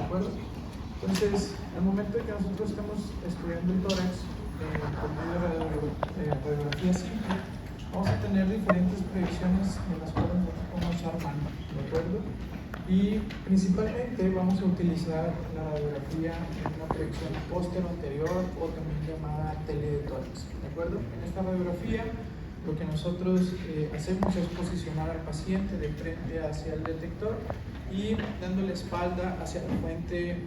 acuerdo? Entonces, al momento de que nosotros estamos estudiando el tórax por medio de radiografía simple, vamos a tener diferentes proyecciones en las cuales nosotros podemos echar mano, ¿de acuerdo? Y principalmente vamos a utilizar la radiografía en una proyección póstero anterior o también llamada tele de tórax, ¿de acuerdo? En esta radiografía lo que nosotros hacemos es posicionar al paciente de frente hacia el detector y dando la espalda hacia la fuente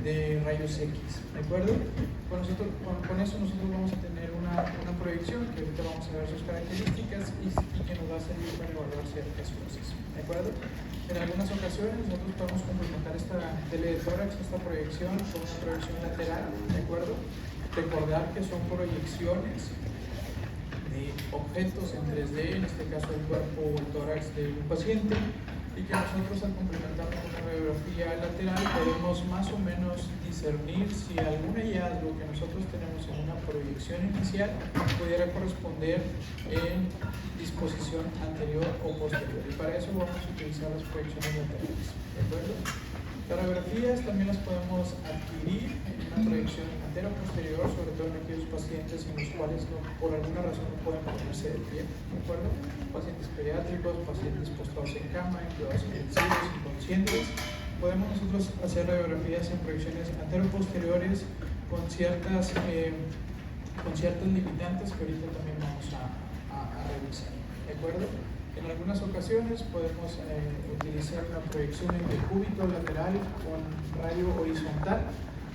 de rayos X, ¿de acuerdo? Con eso nosotros vamos a tener una proyección que ahorita vamos a ver sus características y que nos va a servir para evaluar ciertas cosas, ¿de acuerdo? En algunas ocasiones nosotros podemos complementar esta tele de tórax, esta proyección, con una proyección lateral, ¿de acuerdo? Recordar que son proyecciones de objetos en 3D, en este caso el cuerpo o el tórax de un paciente, y que nosotros al complementar con una radiografía lateral podemos más o menos discernir si algún hallazgo que nosotros tenemos en una proyección inicial pudiera corresponder en disposición anterior o posterior, y para eso vamos a utilizar las proyecciones laterales, ¿de acuerdo? Las radiografías también las podemos adquirir en una proyección antero o posterior, sobre todo en aquellos pacientes en los cuales por alguna razón no pueden ponerse de pie, ¿de acuerdo? Pacientes pediátricos, pacientes postrados en cama, en cuidados intensivos, inconscientes. Podemos nosotros hacer radiografías en proyecciones antero posteriores con ciertas limitantes que ahorita también vamos a revisar, ¿de acuerdo? En algunas ocasiones podemos utilizar una proyección en decúbito lateral con radio horizontal,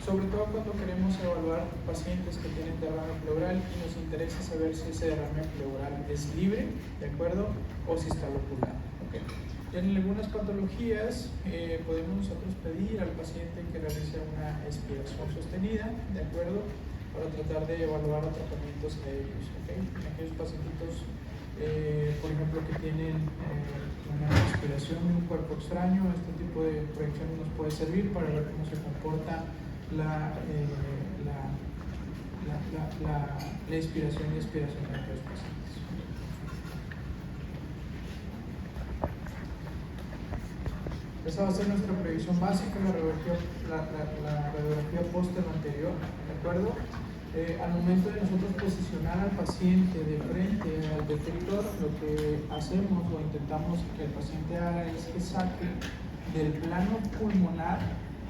sobre todo cuando queremos evaluar pacientes que tienen derrame pleural y nos interesa saber si ese derrame pleural es libre, ¿de acuerdo? O si está loculado, ¿okay? En algunas patologías podemos nosotros pedir al paciente que realice una expiración sostenida, ¿de acuerdo? Para tratar de evaluar tratamientos aéreos, ¿okay? En aquellos pacientitos por ejemplo, que tienen una respiración de un cuerpo extraño, este tipo de proyecciones nos puede servir para ver cómo se comporta la inspiración y expiración de aquellos pacientes. Esa va a ser nuestra proyección básica, la radiografía póstero anterior, ¿de acuerdo? Al momento de nosotros posicionar al paciente de frente al detector, lo que hacemos o intentamos que el paciente haga es que saque del plano pulmonar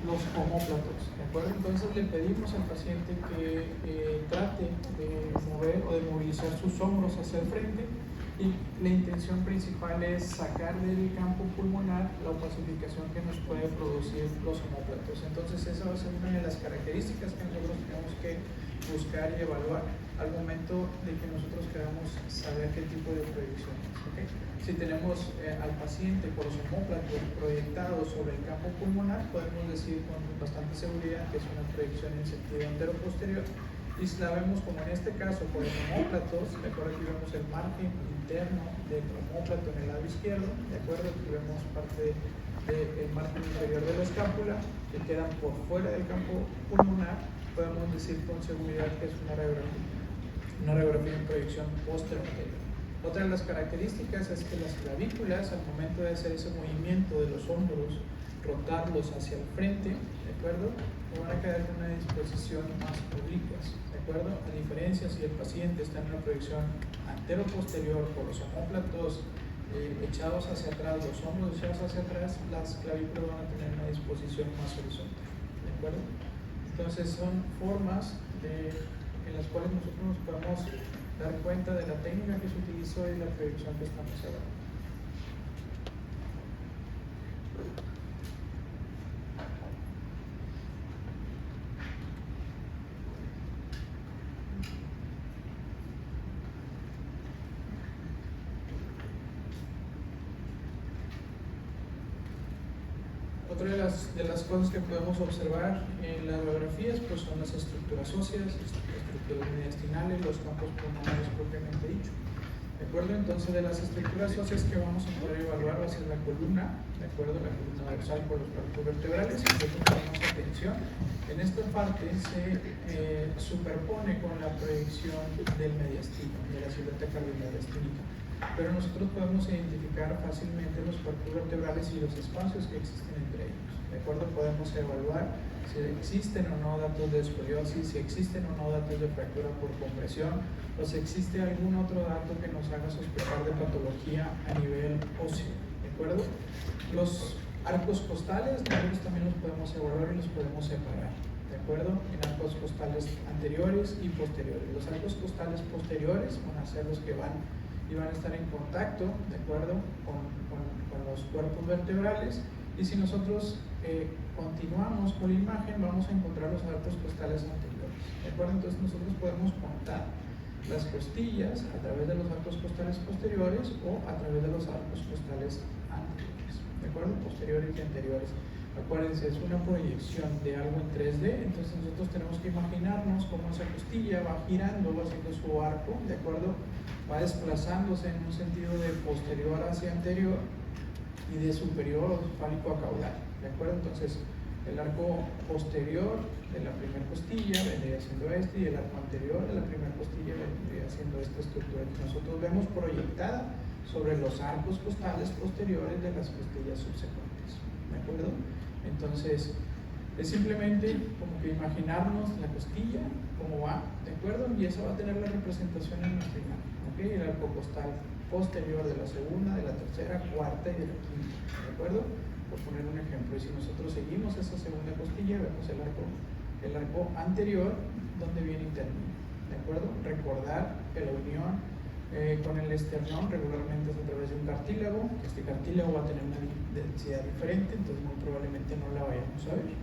los omóplatos, ¿de acuerdo? Entonces le pedimos al paciente que trate de mover o de movilizar sus hombros hacia el frente, y la intención principal es sacar del campo pulmonar la opacificación que nos puede producir los omóplatos. Entonces esa va a ser una de las características que nosotros tenemos que buscar y evaluar al momento de que nosotros queramos saber qué tipo de proyección es, ¿okay? Si tenemos al paciente con los omóplatos proyectados sobre el campo pulmonar, podemos decir con bastante seguridad que es una proyección en sentido antero-posterior, y si la vemos como en este caso por los omóplatos, de acuerdo, aquí vemos el margen interno del omóplato en el lado izquierdo, de acuerdo, aquí vemos parte del margen inferior de la escápula que quedan por fuera del campo pulmonar, podemos decir con seguridad que es una radiografía en proyección posterior. Otra de las características es que las clavículas, al momento de hacer ese movimiento de los hombros, rotarlos hacia el frente, ¿de acuerdo?, van a quedar en una disposición más oblicuas, ¿de acuerdo? A diferencia si el paciente está en una proyección antero-posterior por los omóplatos echados hacia atrás, los hombros echados hacia atrás, las clavículas van a tener una disposición más horizontal, ¿de acuerdo? Entonces son formas en las cuales nosotros nos podemos dar cuenta de la técnica que se utilizó y la proyección que estamos evaluando. Otra de las cosas que podemos observar en las radiografías pues son las estructuras óseas, estructuras mediastinales, los campos pulmonares propiamente dicho. ¿De acuerdo? Entonces, de las estructuras óseas que vamos a poder evaluar va a ser la columna, ¿de acuerdo? La columna dorsal por los cuerpos vertebrales, y nosotros ponemos atención. En esta parte se superpone con la proyección del mediastino, de la silueta cardiomediastínica. Pero nosotros podemos identificar fácilmente los cuerpos vertebrales y los espacios que existen entre ellos, ¿de ¿de acuerdo? Podemos evaluar si existen o no datos de escoliosis, si existen o no datos de fractura por compresión, o si existe algún otro dato que nos haga sospechar de patología a nivel óseo, ¿de acuerdo? Los arcos costales nosotros también los podemos evaluar y los podemos separar, ¿de acuerdo? En arcos costales anteriores y posteriores. Los arcos costales posteriores van a ser los que van a estar en contacto, ¿de acuerdo? Con los cuerpos vertebrales, y si nosotros continuamos con la imagen vamos a encontrar los arcos costales anteriores, ¿de acuerdo? Entonces nosotros podemos contar las costillas a través de los arcos costales posteriores o a través de los arcos costales anteriores, ¿de acuerdo? Posteriores y anteriores. Acuérdense, es una proyección de algo en 3D, entonces nosotros tenemos que imaginarnos cómo esa costilla va girando, va haciendo su arco, ¿de acuerdo? Va desplazándose en un sentido de posterior hacia anterior y de superior fálico a caudal, ¿de acuerdo? Entonces, el arco posterior de la primera costilla vendría siendo este, y el arco anterior de la primera costilla vendría siendo esta estructura que nosotros vemos proyectada sobre los arcos costales posteriores de las costillas subsecuentes, ¿de acuerdo? Entonces, es simplemente como que imaginarnos la costilla, cómo va, ¿de acuerdo? Y esa va a tener la representación en nuestra imagen, ¿ok? El arco costal posterior de la segunda, de la tercera, cuarta y de la quinta, ¿de acuerdo? Por poner un ejemplo, y si nosotros seguimos esa segunda costilla, vemos el arco anterior, donde viene y termina, ¿de acuerdo? Recordar que la unión con el esternón regularmente es a través de un cartílago, que este cartílago va a tener una densidad diferente, entonces muy probablemente no la vayamos a ver,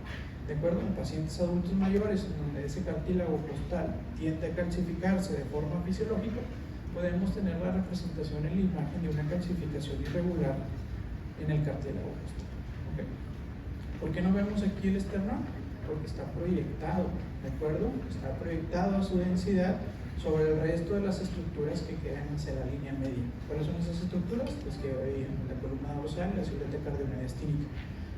¿de acuerdo? En pacientes adultos mayores, en donde ese cartílago costal tiende a calcificarse de forma fisiológica, podemos tener la representación en la imagen de una calcificación irregular en el cartílago costal, ¿okay? ¿Por qué no vemos aquí el esternón? Porque está proyectado, ¿de acuerdo? Está proyectado a su densidad sobre el resto de las estructuras que quedan hacia la línea media. ¿Cuáles son esas estructuras? Pues que veían la columna dorsal y la silueta cardiomediastínica.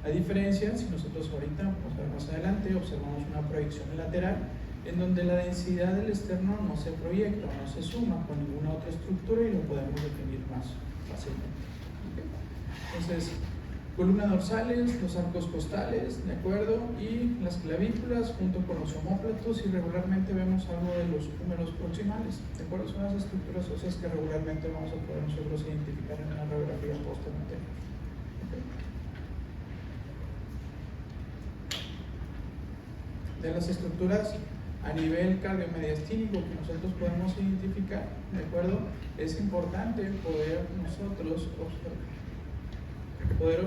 A diferencia, si nosotros ahorita, vamos a ver más adelante, observamos una proyección lateral en donde la densidad del esternón no se proyecta o no se suma con ninguna otra estructura y lo podemos definir más fácilmente, ¿okay? Entonces, columna dorsales, los arcos costales, ¿de acuerdo? Y las clavículas junto con los omóplatos, y regularmente vemos algo de los húmeros proximales, ¿de acuerdo? Son las estructuras óseas que regularmente vamos a poder nosotros identificar en una radiografía post-anterior, ¿okay? De las estructuras a nivel cardiomediastínico que nosotros podemos identificar, ¿de acuerdo? Es importante poder nosotros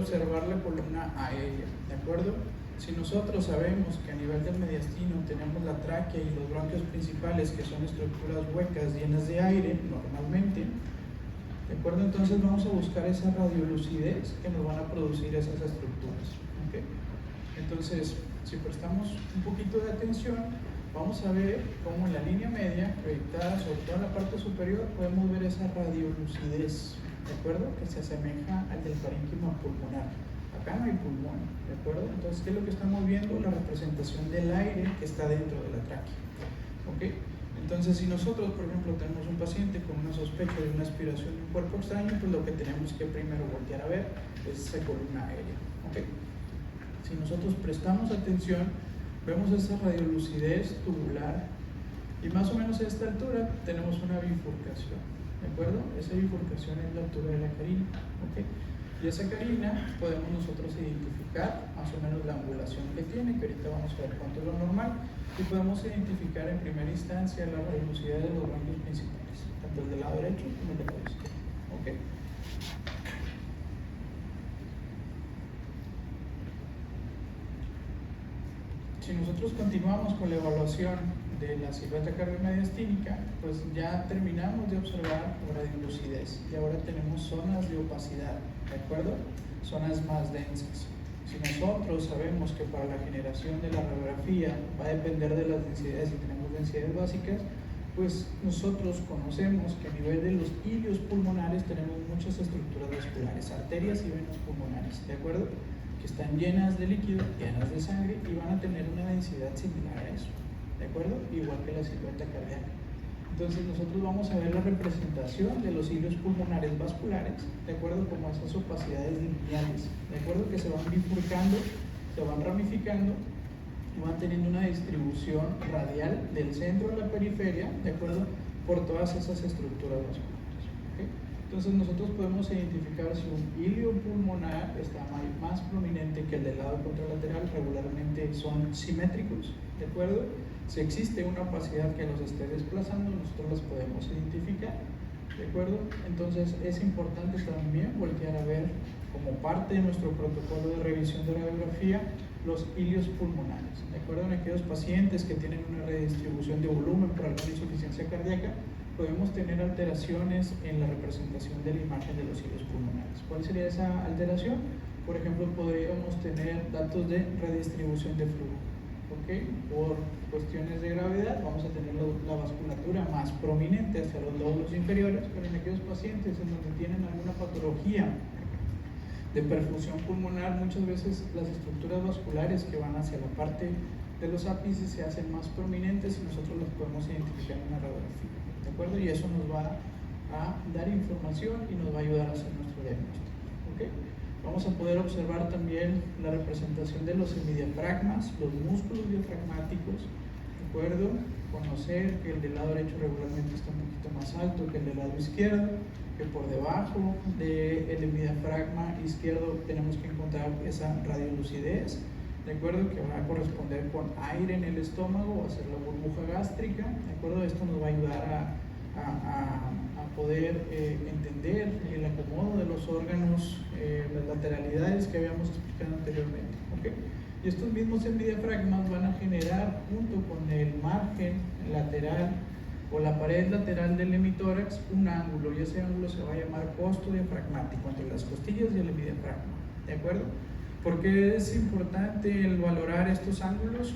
observar la columna aérea, ¿de acuerdo? Si nosotros sabemos que a nivel del mediastino tenemos la tráquea y los bronquios principales, que son estructuras huecas llenas de aire normalmente, ¿de acuerdo? Entonces vamos a buscar esa radiolucidez que nos van a producir esas estructuras, ¿okay? Entonces, si prestamos un poquito de atención, vamos a ver cómo en la línea media, proyectada sobre toda la parte superior, podemos ver esa radiolucidez, ¿de acuerdo? Que se asemeja al del parénquima pulmonar. Acá no hay pulmón, ¿de acuerdo? Entonces, ¿qué es lo que estamos viendo? La representación del aire que está dentro de la tráquea, ¿ok? Entonces, si nosotros, por ejemplo, tenemos un paciente con una sospecha de una aspiración de un cuerpo extraño, pues lo que tenemos que primero voltear a ver es esa columna aérea, ¿ok? Si nosotros prestamos atención, vemos esa radiolucidez tubular, y más o menos a esta altura tenemos una bifurcación, ¿de acuerdo? Esa bifurcación es la altura de la carina, ¿ok? Y esa carina podemos nosotros identificar más o menos la angulación que tiene, que ahorita vamos a ver cuánto es lo normal, y podemos identificar en primera instancia la radiolucidad de los bronquios principales, tanto el del lado derecho como el del lado izquierdo, ¿ok? Si nosotros continuamos con la evaluación de la silueta cardiomediastínica, pues ya terminamos de observar radiolucidez y ahora tenemos zonas de opacidad, ¿de acuerdo? Zonas más densas. Si nosotros sabemos que para la generación de la radiografía va a depender de las densidades y tenemos densidades básicas, pues nosotros conocemos que a nivel de los ilios pulmonares tenemos muchas estructuras vasculares, arterias y venas pulmonares, ¿de acuerdo? Que están llenas de líquido, llenas de sangre y van a tener una densidad similar a eso, ¿de acuerdo? Igual que la silueta cardíaca. Entonces nosotros vamos a ver la representación de los ilios pulmonares vasculares, ¿de acuerdo? Como esas opacidades lineales, ¿de acuerdo? Que se van bifurcando se van ramificando y van teniendo una distribución radial del centro a la periferia, ¿de acuerdo? Por todas esas estructuras vasculares. ¿Okay? Entonces nosotros podemos identificar si un hilio pulmonar está más prominente que el del lado contralateral, regularmente son simétricos, ¿de acuerdo? Si existe una opacidad que los esté desplazando, nosotros las podemos identificar, ¿de acuerdo? Entonces es importante también voltear a ver, como parte de nuestro protocolo de revisión de radiografía, los hilios pulmonares, ¿de acuerdo? En aquellos pacientes que tienen una redistribución de volumen por alguna insuficiencia cardíaca, podemos tener alteraciones en la representación de la imagen de los hilios pulmonares. ¿Cuál sería esa alteración? Por ejemplo, podríamos tener datos de redistribución de flujo, ¿ok? Por cuestiones de gravedad vamos a tener la vasculatura más prominente hacia los lóbulos inferiores, pero en aquellos pacientes en donde tienen alguna patología de perfusión pulmonar, muchas veces las estructuras vasculares que van hacia la parte de los ápices se hacen más prominentes y nosotros los podemos identificar en la radiografía, ¿de acuerdo? Y eso nos va a dar información y nos va a ayudar a hacer nuestro diagnóstico, ¿ok? Vamos a poder observar también la representación de los semidiafragmas, los músculos diafragmáticos, ¿de acuerdo? Conocer que el del lado derecho regularmente está un poquito más alto que el del lado izquierdo, que por debajo del hemidiafragma izquierdo tenemos que encontrar esa radiolucidez, ¿de acuerdo? Que va a corresponder con aire en el estómago, va a ser la burbuja gástrica, ¿de acuerdo? Esto nos va a ayudar a poder entender el acomodo de los órganos, las lateralidades que habíamos explicado anteriormente, ¿ok? Y estos mismos hemidiafragmas van a generar, junto con el margen lateral o la pared lateral del hemitórax, un ángulo, y ese ángulo se va a llamar costo diafragmático entre las costillas y el hemidiafragma, ¿de acuerdo? ¿Por qué es importante el valorar estos ángulos?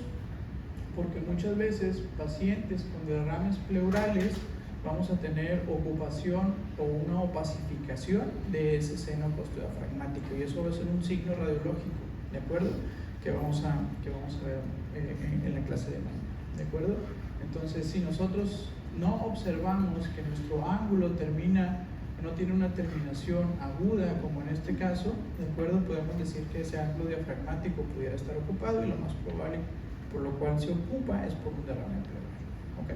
Porque muchas veces pacientes con derrames pleurales vamos a tener ocupación o una opacificación de ese seno costodiafragmático, y eso va a ser un signo radiológico, ¿de acuerdo? Que vamos a ver en la clase de mañana, ¿de acuerdo? Entonces, si nosotros no observamos que nuestro ángulo no tiene una terminación aguda, como en este caso, ¿de acuerdo? Podemos decir que ese ángulo diafragmático pudiera estar ocupado, y lo más probable por lo cual se ocupa es por un derrame pleural, ¿ok?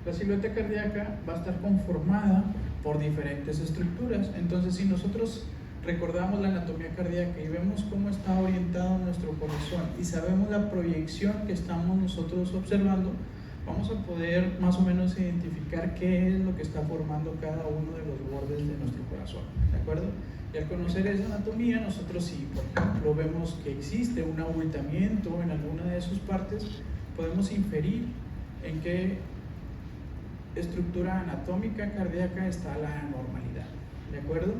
La silueta cardíaca va a estar conformada por diferentes estructuras. Entonces, si nosotros recordamos la anatomía cardíaca y vemos cómo está orientado nuestro corazón y sabemos la proyección que estamos nosotros observando, vamos a poder más o menos identificar qué es lo que está formando cada uno de los bordes de nuestro corazón, ¿de acuerdo? Y al conocer esa anatomía, nosotros, si por ejemplo vemos que existe un abultamiento en alguna de sus partes, podemos inferir en qué estructura anatómica cardíaca está la anormalidad, ¿de acuerdo?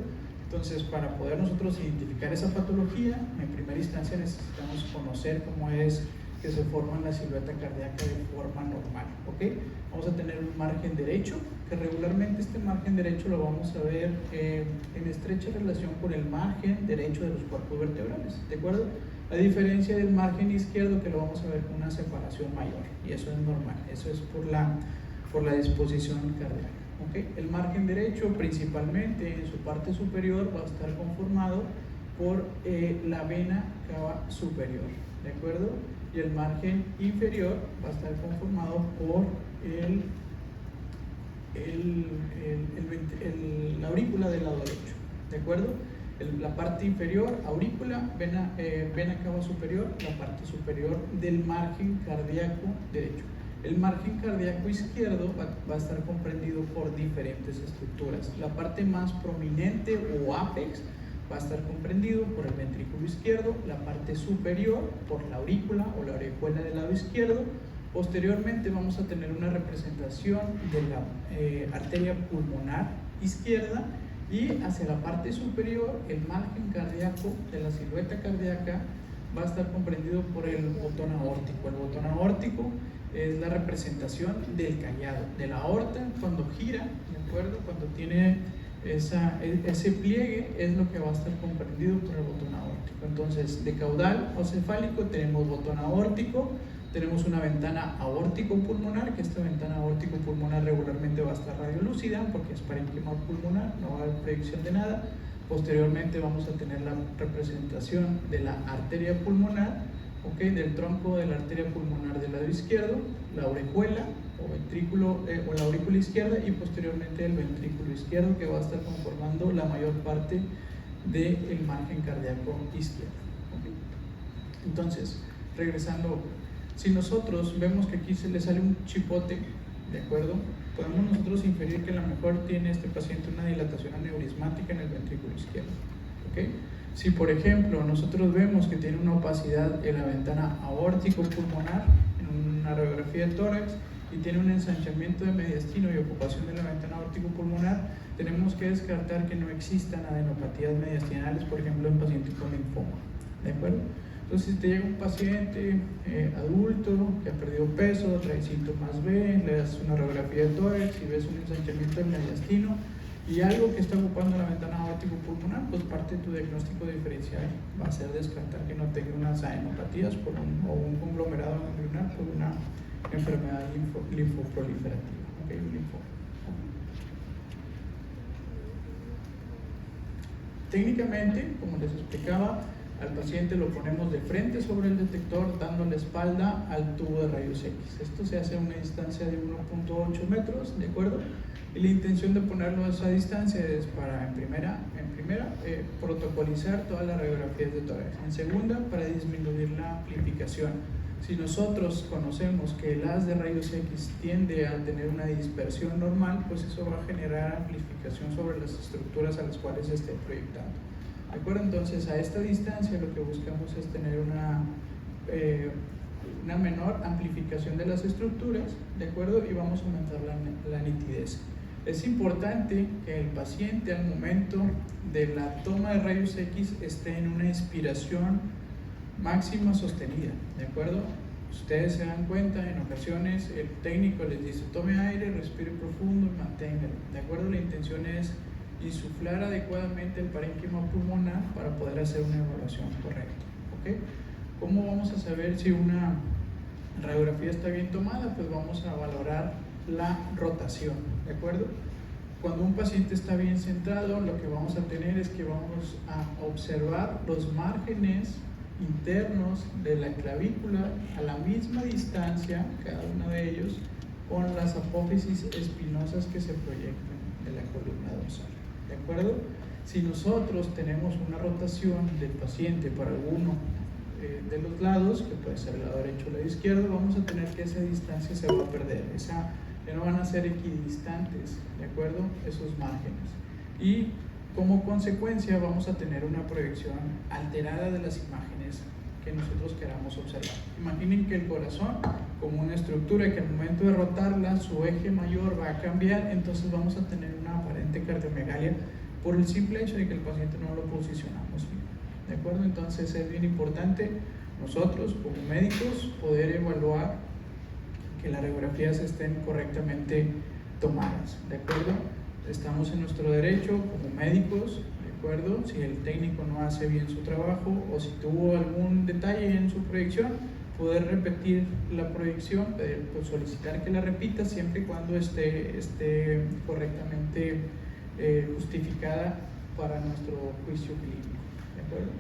Entonces, para poder nosotros identificar esa patología, en primera instancia necesitamos conocer cómo es que se forma la silueta cardíaca de forma normal, ¿ok? Vamos a tener un margen derecho, que regularmente este margen derecho lo vamos a ver en estrecha relación con el margen derecho de los cuerpos vertebrales, ¿de acuerdo? A diferencia del margen izquierdo, que lo vamos a ver con una separación mayor, y eso es normal, eso es por la disposición cardíaca, ¿ok? El margen derecho, principalmente en su parte superior, va a estar conformado por la vena cava superior, ¿de acuerdo? Y el margen inferior va a estar conformado por la aurícula del lado derecho, ¿de acuerdo? La parte inferior, aurícula, vena cava superior, la parte superior del margen cardíaco derecho. El margen cardíaco izquierdo va a estar comprendido por diferentes estructuras. La parte más prominente o ápex va a estar comprendido por el ventrículo izquierdo, la parte superior por la aurícula o la orejuela del lado izquierdo. Posteriormente vamos a tener una representación de la arteria pulmonar izquierda, y hacia la parte superior el margen cardíaco de la silueta cardíaca va a estar comprendido por el botón aórtico. El botón aórtico es la representación del callado, de la aorta cuando gira, ¿de acuerdo? Cuando tiene ese pliegue es lo que va a estar comprendido por el botón aórtico. Entonces, de caudal o cefálico tenemos botón aórtico, tenemos una ventana aórtico-pulmonar, que esta ventana aórtico-pulmonar regularmente va a estar radiolúcida porque es parénquima pulmonar, no va a haber proyección de nada. Posteriormente vamos a tener la representación de la arteria pulmonar, del tronco de la arteria pulmonar del lado izquierdo, la orejuela o ventrículo o la aurícula izquierda, y posteriormente el ventrículo izquierdo, que va a estar conformando la mayor parte del margen cardíaco izquierdo. Entonces, regresando, si nosotros vemos que aquí se le sale un chipote, ¿de acuerdo? Podemos nosotros inferir que a lo mejor tiene este paciente una dilatación aneurismática en el ventrículo izquierdo. Si por ejemplo nosotros vemos que tiene una opacidad en la ventana aórtico-pulmonar, en una radiografía de tórax, y tiene un ensanchamiento de mediastino y ocupación de la ventana aórtico-pulmonar, tenemos que descartar que no existan adenopatías mediastinales, por ejemplo en pacientes con linfoma. ¿De acuerdo? Entonces, si te llega un paciente adulto que ha perdido peso, trae síntomas B, le das una radiografía de tórax y ves un ensanchamiento del mediastino y algo que está ocupando la ventana aórtico-pulmonar, pues parte de tu diagnóstico diferencial va a ser descartar que no tenga unas adenopatías o un conglomerado ganglionar por una enfermedad linfoproliferativa. Técnicamente, como les explicaba, al paciente lo ponemos de frente sobre el detector, dando la espalda al tubo de rayos X. Esto se hace a una distancia de 1.8 metros, ¿de acuerdo? Y la intención de ponerlo a esa distancia es para, en primera, protocolizar todas las radiografías de tórax. En segunda, para disminuir la amplificación. Si nosotros conocemos que el haz de rayos X tiende a tener una dispersión normal, pues eso va a generar amplificación sobre las estructuras a las cuales se esté proyectando. ¿De acuerdo? Entonces, a esta distancia lo que buscamos es tener una menor amplificación de las estructuras, ¿de acuerdo? Y vamos a aumentar la nitidez. Es importante que el paciente al momento de la toma de rayos X esté en una inspiración máxima sostenida, ¿de acuerdo? Ustedes se dan cuenta, en ocasiones el técnico les dice tome aire, respire profundo y manténgalo, ¿de acuerdo? La intención es insuflar adecuadamente el parénquima pulmonar para poder hacer una evaluación correcta. ¿Cómo vamos a saber si una radiografía está bien tomada? Pues vamos a valorar la rotación, ¿de acuerdo? Cuando un paciente está bien centrado, lo que vamos a tener es que vamos a observar los márgenes internos de la clavícula a la misma distancia, cada uno de ellos, con las apófisis espinosas que se proyectan de la columna dorsal. ¿De acuerdo? Si nosotros tenemos una rotación del paciente para alguno de los lados, que puede ser el lado derecho o el lado izquierdo, vamos a tener que esa distancia se va a perder, ya no van a ser equidistantes, ¿de acuerdo? Esos márgenes. Y como consecuencia vamos a tener una proyección alterada de las imágenes que nosotros queramos observar. Imaginen que el corazón, como una estructura que al momento de rotarla, su eje mayor va a cambiar, entonces vamos a tener una aparente cardiomegalia por el simple hecho de que el paciente no lo posicionamos bien. ¿De acuerdo? Entonces es bien importante nosotros como médicos poder evaluar que las radiografías estén correctamente tomadas. ¿De acuerdo? Estamos en nuestro derecho como médicos, ¿de acuerdo? Si el técnico no hace bien su trabajo o si tuvo algún detalle en su proyección, poder repetir la proyección, pues solicitar que la repita siempre y cuando esté correctamente justificada para nuestro juicio clínico. ¿De acuerdo?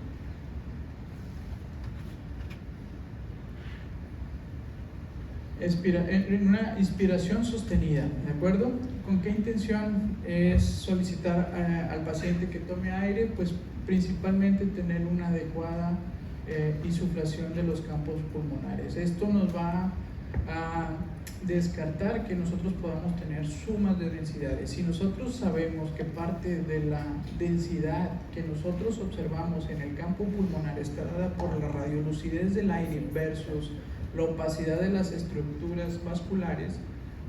En una inspiración sostenida, ¿de acuerdo? ¿Con qué intención es solicitar al paciente que tome aire? Pues principalmente tener una adecuada insuflación de los campos pulmonares. Esto nos va a descartar que nosotros podamos tener sumas de densidades. Si nosotros sabemos que parte de la densidad que nosotros observamos en el campo pulmonar está dada por la radiolucidez del aire versus la opacidad de las estructuras vasculares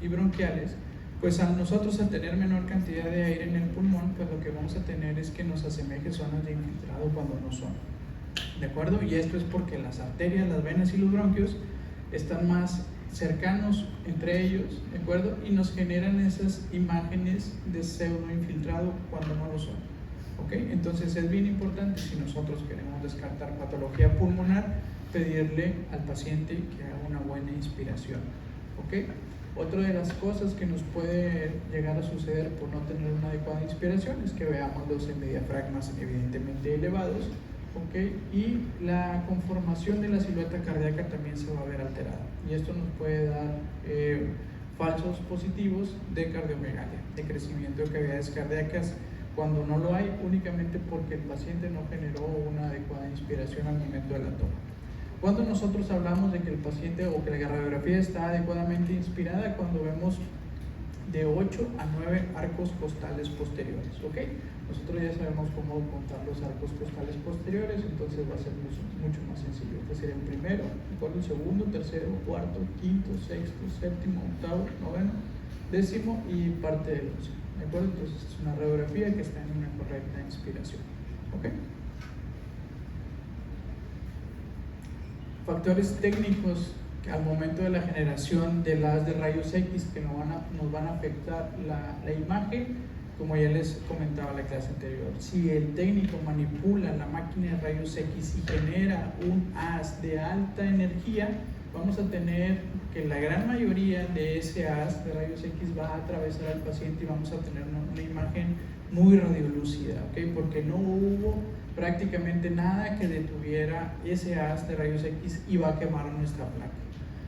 y bronquiales, pues a nosotros al tener menor cantidad de aire en el pulmón, pues lo que vamos a tener es que nos asemeje zonas de infiltrado cuando no son. ¿De acuerdo? Y esto es porque las arterias, las venas y los bronquios están más cercanos entre ellos, ¿de acuerdo? Y nos generan esas imágenes de pseudo infiltrado cuando no lo son. ¿Ok? Entonces es bien importante, si nosotros queremos descartar patología pulmonar, pedirle al paciente que haga una buena inspiración. ¿Ok? Otra de las cosas que nos puede llegar a suceder por no tener una adecuada inspiración es que veamos los semidiafragmas evidentemente elevados, ¿okay? Y la conformación de la silueta cardíaca también se va a ver alterada. Y esto nos puede dar falsos positivos de cardiomegalia, de crecimiento de cavidades cardíacas, cuando no lo hay, únicamente porque el paciente no generó una adecuada inspiración al momento de la toma. Cuando nosotros hablamos de que el paciente o que la radiografía está adecuadamente inspirada, cuando vemos de 8 a 9 arcos costales posteriores, ¿ok? Nosotros ya sabemos cómo contar los arcos costales posteriores, entonces va a ser mucho más sencillo. Este sería el primero, el segundo, tercero, cuarto, quinto, sexto, séptimo, octavo, noveno, décimo y parte del 11, ¿de acuerdo? Entonces es una radiografía que está en una correcta inspiración, ¿ok? Factores técnicos que al momento de la generación de las de rayos X que nos van a afectar la imagen, como ya les comentaba en la clase anterior. Si el técnico manipula la máquina de rayos X y genera un haz de alta energía, vamos a tener que la gran mayoría de ese haz de rayos X va a atravesar al paciente y vamos a tener una imagen muy radiolúcida, ¿ok? Porque no hubo prácticamente nada que detuviera ese haz de rayos X y va a quemar nuestra placa.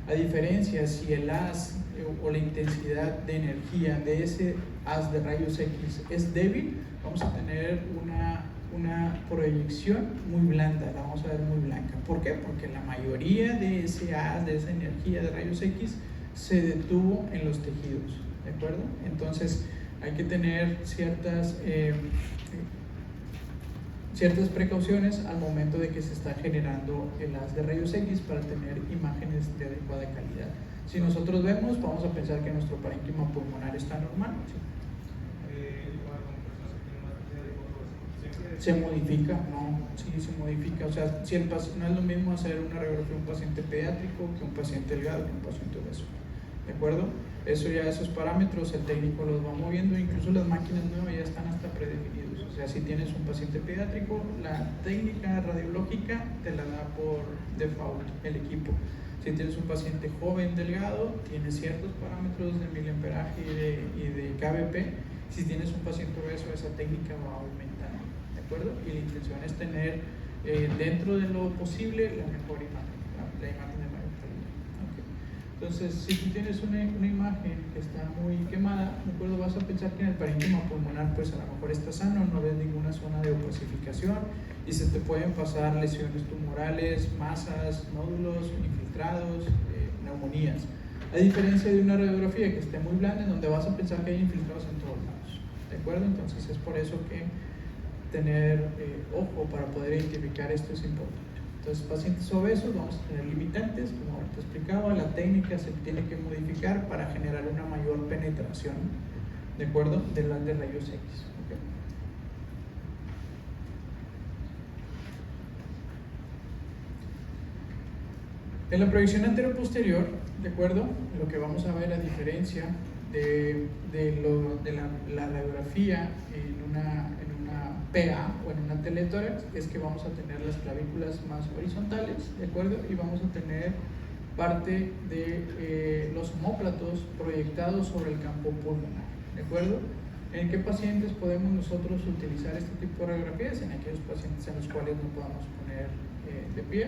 A diferencia, si el haz o la intensidad de energía de ese haz de rayos X es débil, vamos a tener una proyección muy blanda, la vamos a ver muy blanca. ¿Por qué? Porque la mayoría de ese haz, de esa energía de rayos X, se detuvo en los tejidos, ¿de acuerdo? Entonces hay que tener ciertas precauciones al momento de que se está generando el haz de rayos X para tener imágenes de adecuada calidad. Si nosotros vemos, vamos a pensar que nuestro parénquima pulmonar está normal. ¿Sí? Se modifica, no, sí se modifica. O sea, si no es lo mismo hacer una radiografía de un paciente pediátrico que un paciente delgado que un paciente obeso, ¿de acuerdo? Esos parámetros el técnico los va moviendo, incluso las máquinas nuevas ya están hasta predefinidos. O sea, si tienes un paciente pediátrico, la técnica radiológica te la da por default el equipo. Si tienes un paciente joven delgado, tienes ciertos parámetros de miliamperaje y de KBP. Si tienes un paciente obeso, esa técnica va aumentando, ¿de acuerdo? Y la intención es tener dentro de lo posible la mejor imagen, la imagen de mayor calidad. Okay. Entonces, si tú tienes una imagen que está muy quemada, ¿de acuerdo? Vas a pensar que en el parénquima pulmonar, pues a lo mejor está sano, no ves ninguna zona de opacificación y se te pueden pasar lesiones tumorales, masas, nódulos, infiltrados, neumonías. A diferencia de una radiografía que esté muy blanda, en donde vas a pensar que hay infiltrados en todos lados, ¿de acuerdo? Entonces es por eso que tener ojo para poder identificar esto es importante. Entonces, pacientes obesos vamos a tener limitantes, como te explicaba, la técnica se tiene que modificar para generar una mayor penetración, ¿de acuerdo? Del haz de rayos X. ¿Okay? En la proyección antero-posterior, ¿de acuerdo? Lo que vamos a ver a diferencia de la radiografía en una PA o en una teletórax es que vamos a tener las clavículas más horizontales, ¿de acuerdo? Y vamos a tener parte de los omóplatos proyectados sobre el campo pulmonar, ¿de acuerdo? ¿En qué pacientes podemos nosotros utilizar este tipo de radiografías? En aquellos pacientes en los cuales no podamos poner de pie,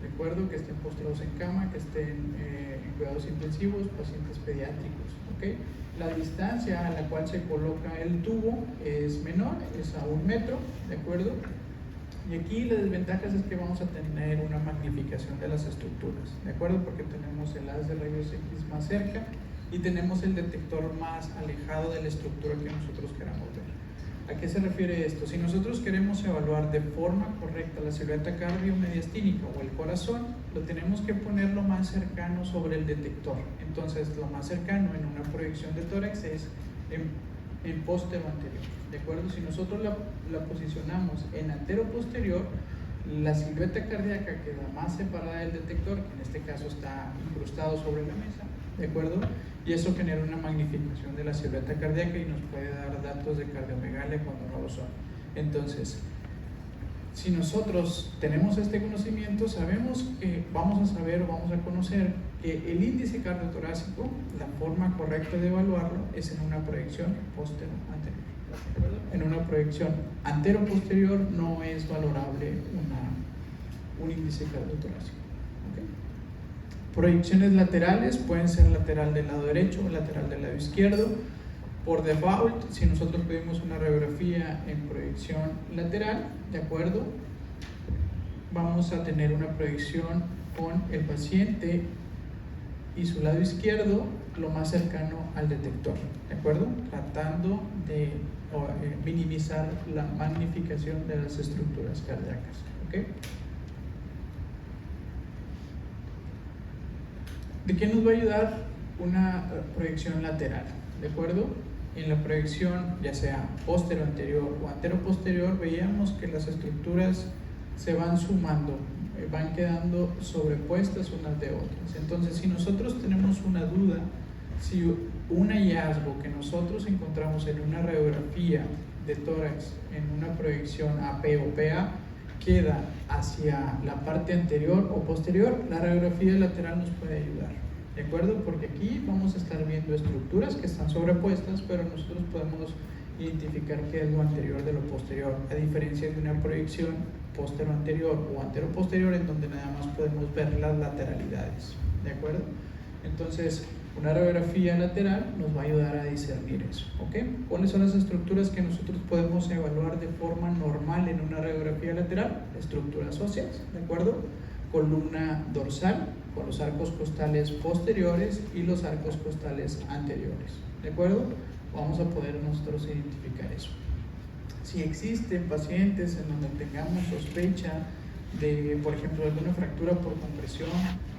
¿de acuerdo? Que estén postrados en cama, que estén en cuidados intensivos, pacientes pediátricos, ¿ok? La distancia a la cual se coloca el tubo es menor, es a 1 metro, ¿de acuerdo? Y aquí las desventajas es que vamos a tener una magnificación de las estructuras, ¿de acuerdo? Porque tenemos el haz de rayos X más cerca y tenemos el detector más alejado de la estructura que nosotros queramos ver. ¿A qué se refiere esto? Si nosotros queremos evaluar de forma correcta la silueta cardiomediastínica o el corazón, lo tenemos que poner lo más cercano sobre el detector. Entonces, lo más cercano en una proyección de tórax es en póstero anterior, ¿de acuerdo? Si nosotros la posicionamos en antero-posterior, la silueta cardíaca queda más separada del detector, que en este caso está incrustado sobre la mesa, ¿de acuerdo? Y eso genera una magnificación de la silueta cardíaca y nos puede dar datos de cardiomegalia cuando no lo son. Entonces, si nosotros tenemos este conocimiento, sabemos que vamos a saber o vamos a conocer el índice cardiotorácico, la forma correcta de evaluarlo es en una proyección postero-anterior. En una proyección antero-posterior no es valorable un índice cardiotorácico. ¿Okay? Proyecciones laterales pueden ser lateral del lado derecho o lateral del lado izquierdo. Por default, si nosotros pedimos una radiografía en proyección lateral, ¿de acuerdo? Vamos a tener una proyección con el paciente y su lado izquierdo lo más cercano al detector, ¿de acuerdo? Tratando de minimizar la magnificación de las estructuras cardíacas, ¿ok? ¿De qué nos va a ayudar una proyección lateral? ¿De acuerdo? En la proyección, ya sea póstero-anterior o antero-posterior, veíamos que las estructuras se van sumando, van quedando sobrepuestas unas de otras. Entonces, si nosotros tenemos una duda, si un hallazgo que nosotros encontramos en una radiografía de tórax en una proyección AP o PA queda hacia la parte anterior o posterior, la radiografía lateral nos puede ayudar, ¿de acuerdo? Porque aquí vamos a estar viendo estructuras que están sobrepuestas, pero nosotros podemos identificar qué es lo anterior de lo posterior, a diferencia de una proyección postero-anterior o antero-posterior en donde nada más podemos ver las lateralidades, ¿de acuerdo? Entonces, una radiografía lateral nos va a ayudar a discernir eso, ¿ok? ¿Cuáles son las estructuras que nosotros podemos evaluar de forma normal en una radiografía lateral? Estructuras óseas, ¿de acuerdo? Columna dorsal, con los arcos costales posteriores y los arcos costales anteriores, ¿de acuerdo? Vamos a poder nosotros identificar eso. Si existen pacientes en donde tengamos sospecha de, por ejemplo, alguna fractura por compresión,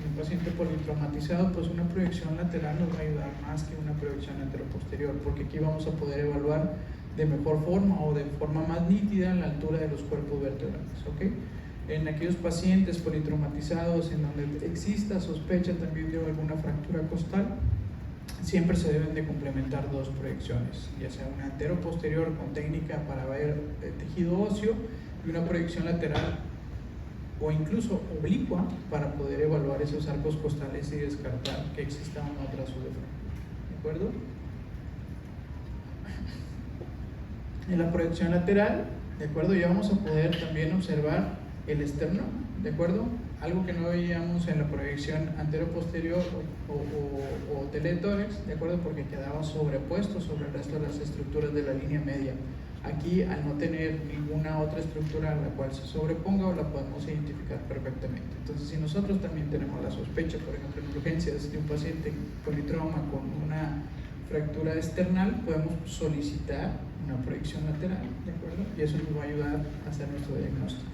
un paciente politraumatizado, pues una proyección lateral nos va a ayudar más que una proyección anteroposterior, porque aquí vamos a poder evaluar de mejor forma o de forma más nítida la altura de los cuerpos vertebrales, ¿ok? En aquellos pacientes politraumatizados en donde exista sospecha también de alguna fractura costal, siempre se deben de complementar dos proyecciones, ya sea una antero-posterior con técnica para ver el tejido óseo y una proyección lateral o incluso oblicua para poder evaluar esos arcos costales y descartar que exista una otra subfractura, ¿de acuerdo? En la proyección lateral, ¿de acuerdo? Ya vamos a poder también observar el esterno, ¿de acuerdo? Algo que no veíamos en la proyección antero-posterior o teletórax, ¿de acuerdo? Porque quedaba sobrepuesto sobre el resto de las estructuras de la línea media. Aquí, al no tener ninguna otra estructura a la cual se sobreponga, la podemos identificar perfectamente. Entonces, si nosotros también tenemos la sospecha, por ejemplo, en urgencias de un paciente politrauma con una fractura external, podemos solicitar una proyección lateral, ¿de acuerdo? Y eso nos va a ayudar a hacer nuestro diagnóstico.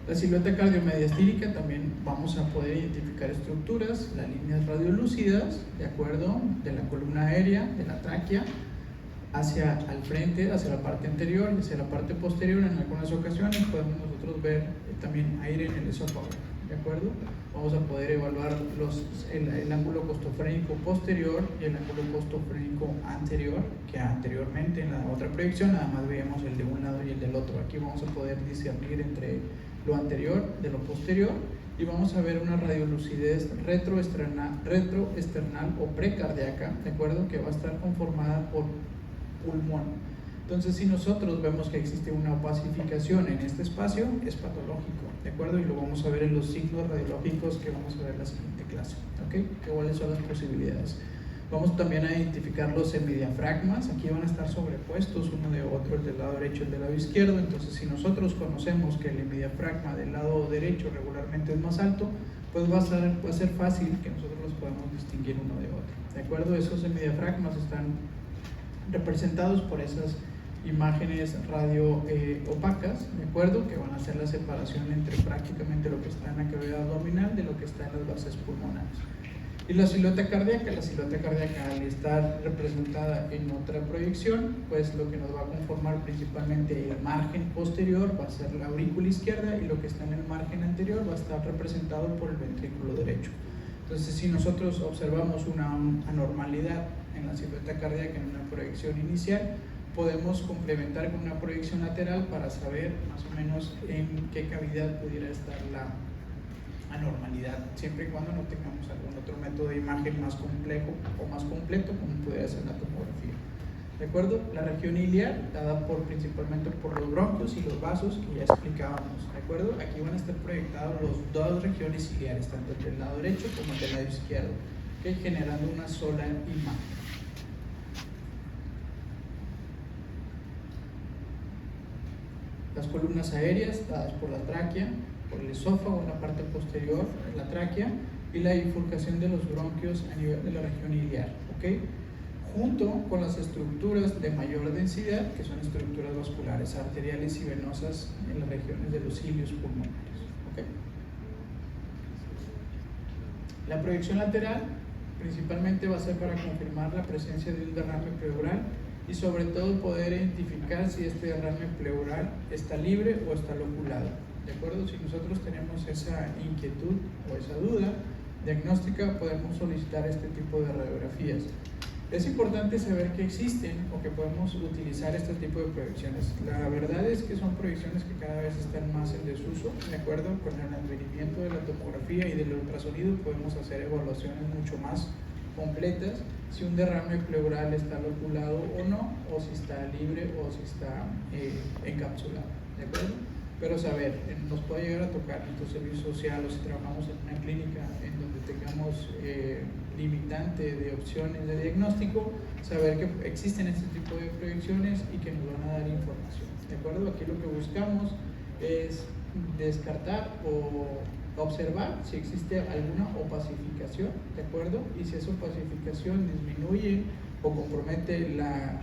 La silueta cardiomediastínica también vamos a poder identificar estructuras, las líneas radiolúcidas, ¿de acuerdo? De la columna aérea, de la tráquea, hacia al frente, hacia la parte anterior y hacia la parte posterior. En algunas ocasiones podemos nosotros ver también aire en el esófago, ¿de acuerdo? Vamos a poder evaluar el ángulo costofrénico posterior y el ángulo costofrénico anterior, que anteriormente en la otra proyección nada más veíamos el de un lado y el del otro. Aquí vamos a poder discernir entre lo anterior de lo posterior y vamos a ver una radiolucidez retroesternal o precardíaca, ¿de acuerdo? Que va a estar conformada por pulmón. Entonces, si nosotros vemos que existe una opacificación en este espacio, es patológico, ¿de acuerdo? Y lo vamos a ver en los signos radiológicos que vamos a ver en la siguiente clase, ¿ok? ¿Cuáles son las posibilidades? Vamos también a identificar los semidiafragmas. Aquí van a estar sobrepuestos uno de otro, el del lado derecho y el del lado izquierdo. Entonces, si nosotros conocemos que el hemidiafragma del lado derecho regularmente es más alto, pues va a ser fácil que nosotros los podamos distinguir uno de otro, ¿de acuerdo? Esos semidiafragmas están representados por esas imágenes radio opacas, ¿de acuerdo? Que van a hacer la separación entre prácticamente lo que está en la cavidad abdominal de lo que está en las bases pulmonares. Y la silueta cardíaca al estar representada en otra proyección, pues lo que nos va a conformar principalmente el margen posterior va a ser la aurícula izquierda y lo que está en el margen anterior va a estar representado por el ventrículo derecho. Entonces, si nosotros observamos una anormalidad en la silueta cardíaca en una proyección inicial, podemos complementar con una proyección lateral para saber más o menos en qué cavidad pudiera estar anormalidad, siempre y cuando no tengamos algún otro método de imagen más complejo o más completo, como puede ser la tomografía. ¿De acuerdo? La región iliar, dada principalmente por los bronquios y los vasos, que ya explicábamos. ¿De acuerdo? Aquí van a estar proyectados los dos regiones iliares, tanto del lado derecho como del lado izquierdo, que generando una sola imagen. Las columnas aéreas, dadas por la tráquea, por el esófago en la parte posterior, la tráquea, y la bifurcación de los bronquios a nivel de la región iliar, ¿ok? Junto con las estructuras de mayor densidad, que son estructuras vasculares, arteriales y venosas en las regiones de los cilios pulmonares, ¿ok? La proyección lateral principalmente va a ser para confirmar la presencia de un derrame pleural y sobre todo poder identificar si este derrame pleural está libre o está loculado. ¿De acuerdo? Si nosotros tenemos esa inquietud o esa duda diagnóstica, podemos solicitar este tipo de radiografías. Es importante saber que existen o que podemos utilizar este tipo de proyecciones. La verdad es que son proyecciones que cada vez están más en desuso. De acuerdo con el advenimiento de la tomografía y del ultrasonido, podemos hacer evaluaciones mucho más completas si un derrame pleural está loculado o no, o si está libre o si está encapsulado. ¿De acuerdo? Pero saber, nos puede llegar a tocar nuestro servicio social o si trabajamos en una clínica en donde tengamos limitante de opciones de diagnóstico, saber que existen este tipo de proyecciones y que nos van a dar información. ¿De acuerdo? Aquí lo que buscamos es descartar o observar si existe alguna opacificación, ¿de acuerdo? Y si esa opacificación disminuye o compromete la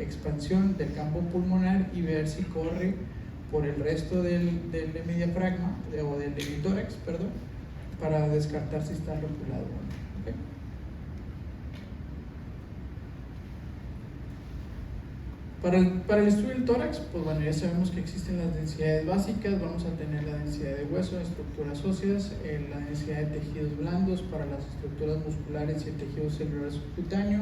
expansión del campo pulmonar y ver si corre por el resto del hemidiafragma o del hemitórax, perdón, para descartar si está loculado. ¿Okay? Para el estudio del tórax, pues bueno, ya sabemos que existen las densidades básicas. Vamos a tener la densidad de hueso, estructuras óseas, la densidad de tejidos blandos para las estructuras musculares y el tejido celular subcutáneo,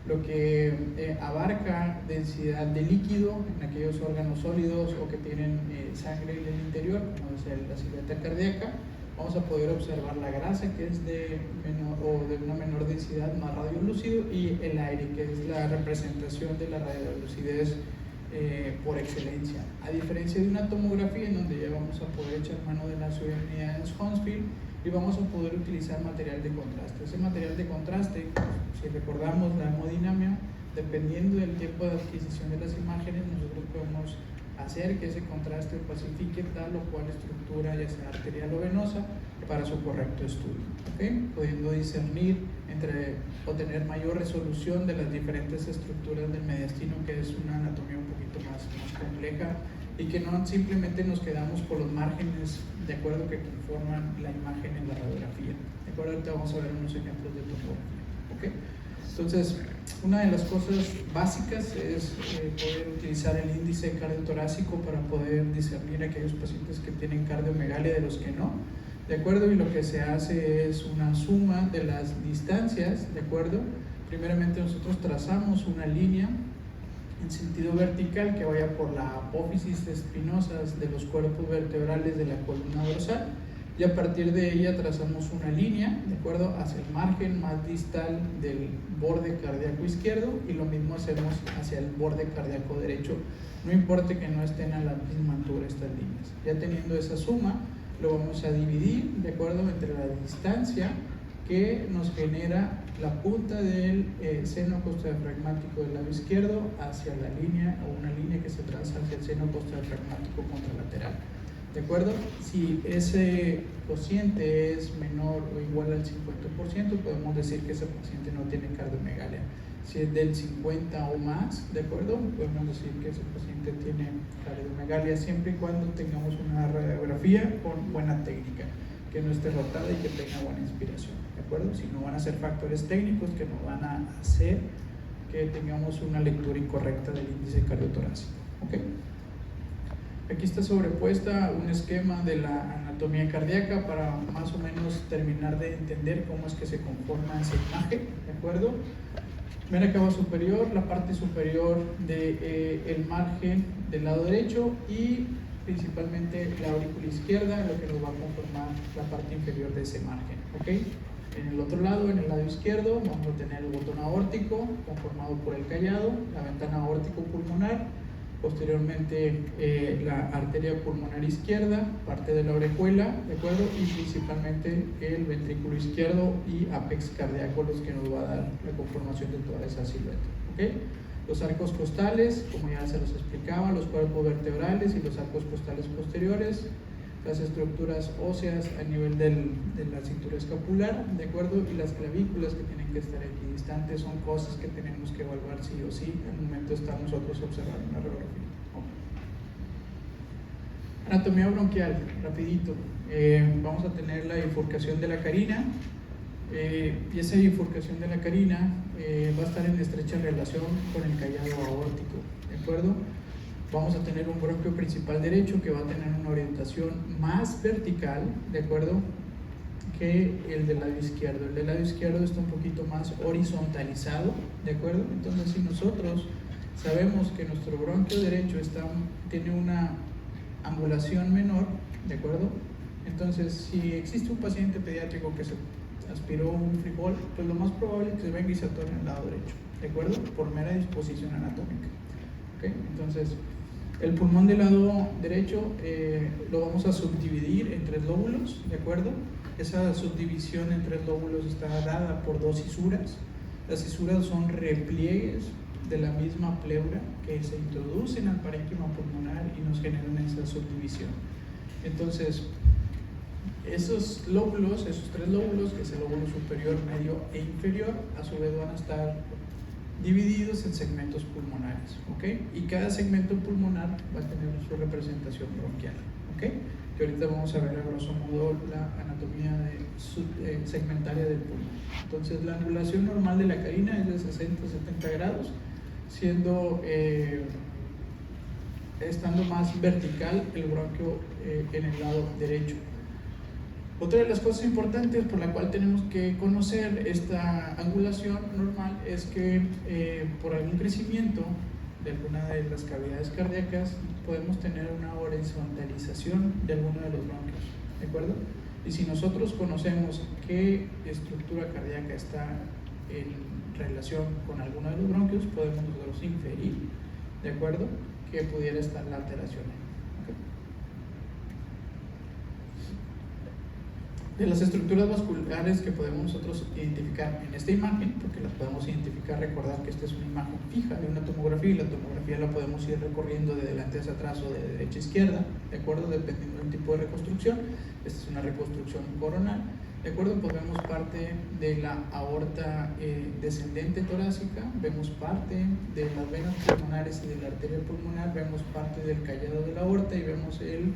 lo que abarca densidad de líquido en aquellos órganos sólidos o que tienen sangre en el interior, como es la silueta cardíaca. Vamos a poder observar la grasa, que es de una menor densidad, más radiolúcido, y el aire, que es la representación de la radiolucidez por excelencia. A diferencia de una tomografía en donde ya vamos a poder echar mano de las unidades Hounsfield y vamos a poder utilizar material de contraste. Ese material de contraste, si recordamos la hemodinamia, dependiendo del tiempo de adquisición de las imágenes, nosotros podemos hacer que ese contraste opacifique tal o cual estructura, ya sea arterial o venosa, para su correcto estudio, ¿okay? Pudiendo discernir o tener mayor resolución de las diferentes estructuras del mediastino, que es una anatomía un poquito más compleja, y que no simplemente nos quedamos por los márgenes, de acuerdo, que conforman la imagen en la radiografía. De acuerdo, ahorita vamos a ver unos ejemplos de tomografía, ¿okay? Entonces, una de las cosas básicas es poder utilizar el índice cardiotorácico para poder discernir a aquellos pacientes que tienen cardiomegalia de los que no, ¿de acuerdo? Y lo que se hace es una suma de las distancias, ¿de acuerdo? Primeramente nosotros trazamos una línea en sentido vertical que vaya por la apófisis espinosas de los cuerpos vertebrales de la columna dorsal, y a partir de ella trazamos una línea, ¿de acuerdo?, hacia el margen más distal del borde cardíaco izquierdo, y lo mismo hacemos hacia el borde cardíaco derecho, no importa que no estén a la misma altura estas líneas. Ya teniendo esa suma, lo vamos a dividir, ¿de acuerdo?, entre la distancia que nos genera la punta del seno costodiafragmático del lado izquierdo hacia la línea, o una línea que se traza hacia el seno costodiafragmático contralateral. ¿De acuerdo? Si ese cociente es menor o igual al 50%, podemos decir que ese paciente no tiene cardiomegalia. Si es del 50 o más, ¿de acuerdo?, podemos decir que ese paciente tiene cardiomegalia, siempre y cuando tengamos una radiografía con buena técnica, que no esté rotada y que tenga buena inspiración, ¿de acuerdo? Si no, van a ser factores técnicos que nos van a hacer que tengamos una lectura incorrecta del índice cardiotorácico, ¿ok? Aquí está sobrepuesta un esquema de la anatomía cardíaca para más o menos terminar de entender cómo es que se conforma esa imagen, ¿de acuerdo? Vena cava superior, la parte superior del margen del lado derecho, y principalmente la aurícula izquierda, lo que nos va a conformar la parte inferior de ese margen, ¿ok? En el otro lado, en el lado izquierdo, vamos a tener el botón aórtico conformado por el callado, la ventana aórtico-pulmonar, posteriormente la arteria pulmonar izquierda, parte de la orejuela, ¿de acuerdo? Y principalmente el ventrículo izquierdo y apex cardíaco, los que nos va a dar la conformación de toda esa silueta, ¿ok? Los arcos costales, como ya se los explicaba, los cuerpos vertebrales y los arcos costales posteriores, las estructuras óseas a nivel de la cintura escapular, ¿de acuerdo? Y las clavículas que tienen que estar equidistantes son cosas que tenemos que evaluar sí o sí al momento de estar nosotros observando una radiografía. Anatomía bronquial, rapidito. Vamos a tener la bifurcación de la carina, y esa bifurcación de la carina va a estar en estrecha relación con el callado aórtico, ¿de acuerdo? Vamos a tener un bronquio principal derecho que va a tener una orientación más vertical, ¿de acuerdo?, que el del lado izquierdo. El del lado izquierdo está un poquito más horizontalizado, ¿de acuerdo? Entonces, si nosotros sabemos que nuestro bronquio derecho tiene una angulación menor, ¿de acuerdo? Entonces, si existe un paciente pediátrico que se aspiró un frijol, pues lo más probable es que se venga y se atore en el lado derecho, ¿de acuerdo? Por mera disposición anatómica. ¿Okay? Entonces, el pulmón del lado derecho lo vamos a subdividir en 3 lóbulos, ¿de acuerdo? Esa subdivisión en 3 lóbulos está dada por 2 cisuras. Las cisuras son repliegues de la misma pleura que se introducen al parénquima pulmonar y nos generan esa subdivisión. Entonces, esos lóbulos, esos 3 lóbulos, que es el lóbulo superior, medio e inferior, a su vez van a estar divididos en segmentos pulmonares, ¿ok? Y cada segmento pulmonar va a tener su representación bronquial, ¿ok? Que ahorita vamos a ver a grosso modo la anatomía segmentaria del pulmón. Entonces, la angulación normal de la carina es de 60 a 70 grados, estando más vertical el bronquio en el lado derecho. Otra de las cosas importantes por la cual tenemos que conocer esta angulación normal es que por algún crecimiento de alguna de las cavidades cardíacas podemos tener una horizontalización de alguno de los bronquios, ¿de acuerdo? Y si nosotros conocemos qué estructura cardíaca está en relación con alguno de los bronquios, podemos nosotros inferir, ¿de acuerdo?, que pudiera estar la alteración. De las estructuras vasculares que podemos nosotros identificar en esta imagen, porque las podemos identificar, recordar que esta es una imagen fija de una tomografía, y la tomografía la podemos ir recorriendo de delante hacia atrás o de derecha a izquierda, ¿de acuerdo?, dependiendo del tipo de reconstrucción. Esta es una reconstrucción coronal, ¿de acuerdo? Pues vemos parte de la aorta descendente torácica, vemos parte de las venas pulmonares y de la arteria pulmonar, vemos parte del callado de la aorta y vemos el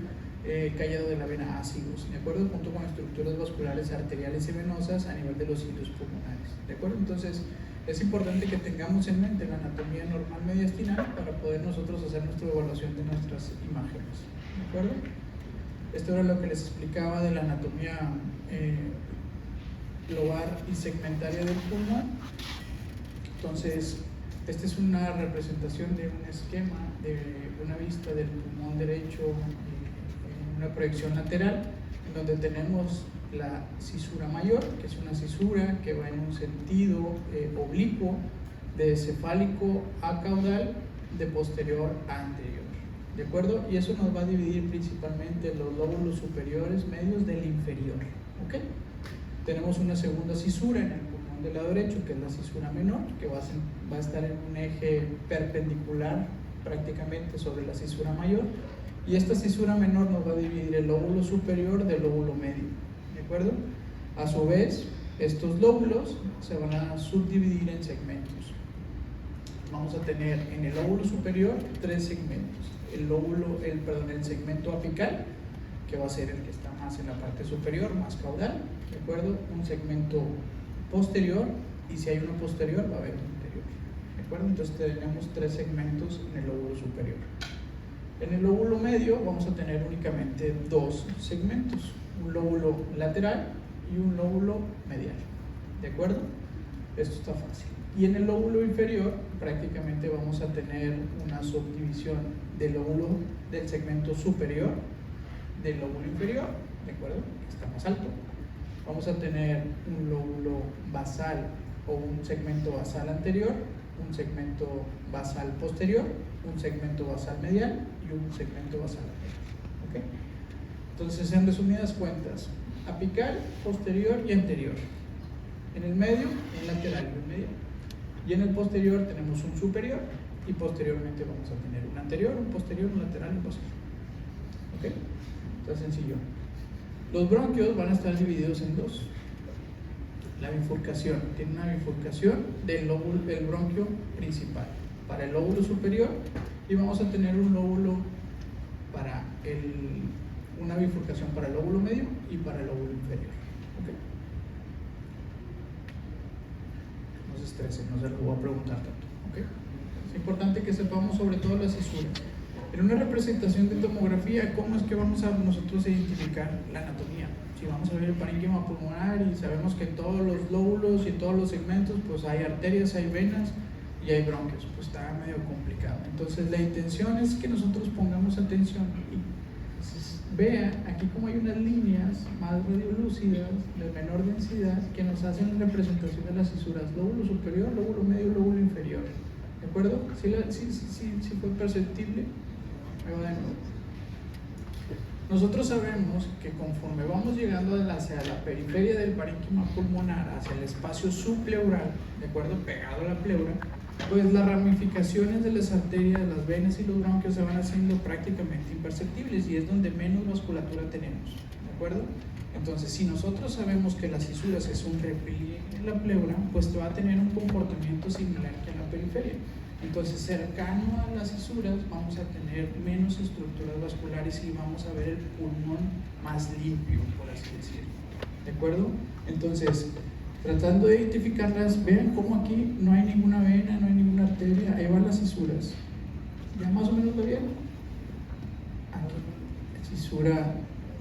callado de la vena ácidos, ¿de acuerdo?, junto con estructuras vasculares arteriales y venosas a nivel de los cilios pulmonares, ¿de acuerdo? Entonces, es importante que tengamos en mente la anatomía normal mediastinal para poder nosotros hacer nuestra evaluación de nuestras imágenes, ¿de acuerdo? Esto era lo que les explicaba de la anatomía lobar y segmentaria del pulmón. Entonces, esta es una representación de un esquema de una vista del pulmón derecho, una proyección lateral, en donde tenemos la cisura mayor, que es una cisura que va en un sentido oblicuo de cefálico a caudal, de posterior a anterior, ¿de acuerdo? Y eso nos va a dividir principalmente los lóbulos superiores medios del inferior, ¿ok? Tenemos una segunda cisura en el pulmón del lado derecho, que es la cisura menor, que va a estar en un eje perpendicular prácticamente sobre la cisura mayor. Y esta cisura menor nos va a dividir el lóbulo superior del lóbulo medio, ¿de acuerdo? A su vez, estos lóbulos se van a subdividir en segmentos. Vamos a tener en el lóbulo superior 3 segmentos. El segmento apical, que va a ser el que está más en la parte superior, más caudal, ¿de acuerdo? Un segmento posterior, y si hay uno posterior va a haber un anterior, ¿de acuerdo? Entonces tenemos 3 segmentos en el lóbulo superior. En el lóbulo medio vamos a tener únicamente 2 segmentos, un lóbulo lateral y un lóbulo medial, ¿de acuerdo? Esto está fácil. Y en el lóbulo inferior prácticamente vamos a tener una subdivisión del lóbulo del segmento superior del lóbulo inferior, ¿de acuerdo? Está más alto. Vamos a tener un lóbulo basal o un segmento basal anterior, un segmento basal posterior, un segmento basal medial y un segmento basal lateral. ¿Okay? Entonces, en resumidas cuentas, apical, posterior y anterior. En el medio, un lateral y un medial. Y en el posterior tenemos un superior y posteriormente vamos a tener un anterior, un posterior, un lateral y un posterior. ¿Ok? Está sencillo. Los bronquios van a estar divididos en dos. La bifurcación, tiene una bifurcación del bronquio principal para el lóbulo superior y vamos a tener un lóbulo para una bifurcación para el lóbulo medio y para el lóbulo inferior. ¿Okay? No se estresen, no se lo voy a preguntar tanto. ¿Okay? Es importante que sepamos sobre todo las cisuras. En una representación de tomografía, ¿cómo es que vamos a nosotros identificar la anatomía? Si vamos a ver el parénquima pulmonar y sabemos que en todos los lóbulos y en todos los segmentos pues hay arterias, hay venas y hay bronquios, pues está medio complicado. Entonces la intención es que nosotros pongamos atención y vea aquí como hay unas líneas más radiolúcidas de menor densidad que nos hacen la representación de las cisuras, lóbulo superior, lóbulo medio, lóbulo inferior. ¿De acuerdo? ¿Sí fue perceptible? Ahí va de nuevo. Nosotros sabemos que conforme vamos llegando hacia la periferia del parénquima pulmonar, hacia el espacio subpleural, ¿de acuerdo? Pegado a la pleura, pues las ramificaciones de las arterias, las venas y los bronquios se van haciendo prácticamente imperceptibles y es donde menos vasculatura tenemos, ¿de acuerdo? Entonces, si nosotros sabemos que las cisuras es un repliegue en la pleura, pues va a tener un comportamiento similar que en la periferia. Entonces, cercano a las cisuras vamos a tener menos estructuras vasculares y vamos a ver el pulmón más limpio, por así decirlo. ¿De acuerdo? Entonces, tratando de identificarlas, vean cómo aquí no hay ninguna vena, no hay ninguna arteria, ahí van las cisuras. ¿Ya más o menos lo vieron? Aquí, cisura,